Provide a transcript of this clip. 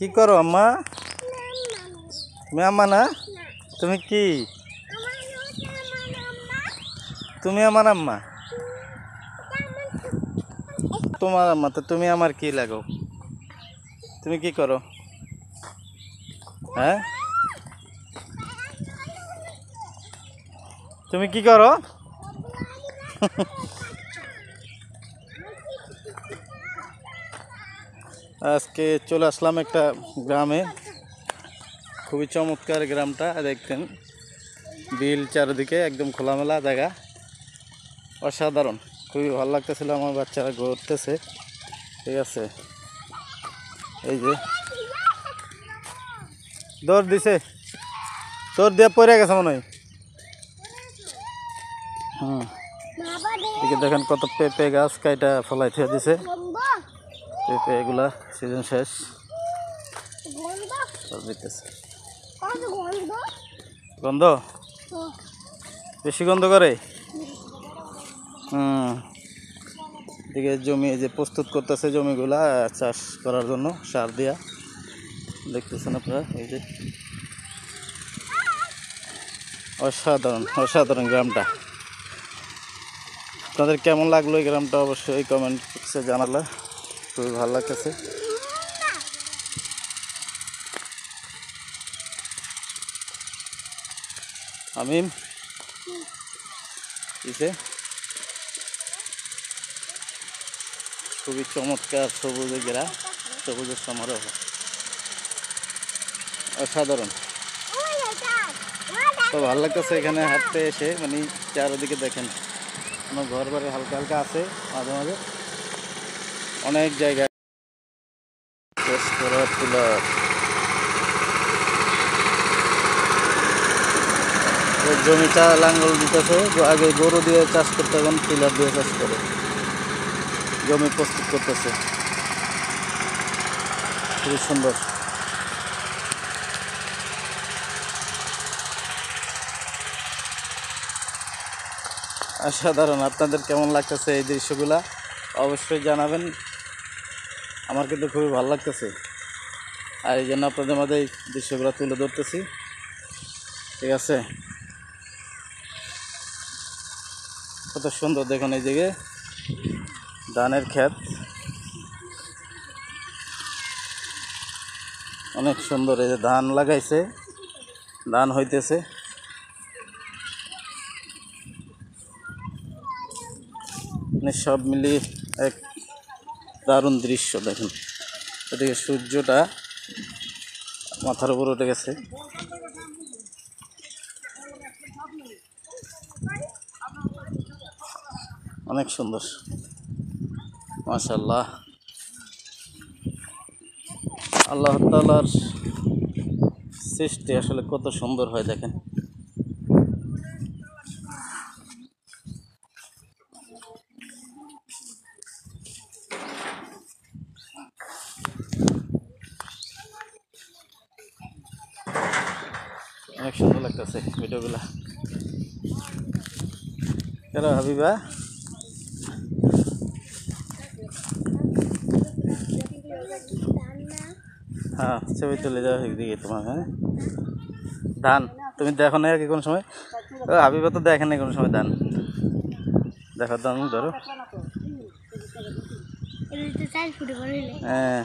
কি করো আম্মা? তুমি আম্মা না? তুমি কি? তুমি আমার আম্মা? তোমার আম্মা তো তুমি আমার কি লাগো? তুমি কি করো? হ্যাঁ, তুমি কি করো? আজকে চলে আসলাম একটা গ্রামে। খুবই চমৎকার গ্রামটা দেখতেন, বিল চারিদিকে একদম খোলামেলা জায়গা, অসাধারণ। খুবই ভালো লাগতেছিল, আমার বাচ্চারা ঘুরতেছে। ঠিক আছে, এই যে দৌড় দিছে, দৌড় দিয়ে পড়ে গেছে মনে হয়। এদিকে দেখেন কত পেঁপে গাছ কাইটা ফলাই থিয়ে দিছে। পেঁপে এগুলা সিজন শেষ দিতেছে। গন্ধ বেশি গন্ধ করে। এদিকে জমি যে প্রস্তুত করতেছে, জমিগুলা চাষ করার জন্য সার দিয়া দেখতেছেন আপনারা। এই যে অসাধারণ অসাধারণ গ্রামটা। আপনাদের কেমন লাগলো এই গ্রামটা অবশ্যই কমেন্ট বক্সে জানালে, খুবই ভালো লাগতেছে। আমিন কিসে খুবই চমৎকার সবুজ ঘেরা, সবুজের সমারোহ অসাধারণ। তো ভালো লাগতেছে এখানে হাঁটতে এসে, মানে চারদিকে দেখেন কোনো ঘর বাড়ি হালকা হালকা আছে, মাঝে মাঝে অনেক জায়গায় জমিটা লাঙ্গল দিতেছে। আগে গরু দিয়ে চাষ করতে, এখন টিলার দিয়ে চাষ করে জমি প্রস্তুত করতেছে। খুবই সুন্দর। অসাধারণ। আপনাদের কেমন লাগতেছে এই দৃশ্যগুলা অবশ্যই জানাবেন। আমার কিন্তু খুবই ভালো লাগতেছে, আর এই জন্য আপনাদের মাঝে এই দৃশ্যগুলো তুলে ধরতেছি। ঠিক আছে, কত সুন্দর দেখুন এই দিকে ধানের ক্ষেত, অনেক সুন্দর। এই যে ধান লাগাইছে, ধান হইতেছে। মানে সব মিলিয়ে এক দারুণ দৃশ্য দেখুন। এদিকে সূর্যটা মাথার উপর উঠে গেছে। অনেক সুন্দর, মাশাআল্লাহ। আল্লাহ তাআলার সৃষ্টি আসলে কত সুন্দর হয় দেখেন। অনেক সুন্দর লাগতেছে ভিডিওগুলা। কেন হাবিবা? হ্যাঁ, ছবি তুলে যাও একদিকে তোমার। হ্যাঁ, ধান তুমি দেখো না কি কোন সময়? হাবিবা তো দেখে না কোনো সময় ধান। দেখো ধান ধরো। হ্যাঁ।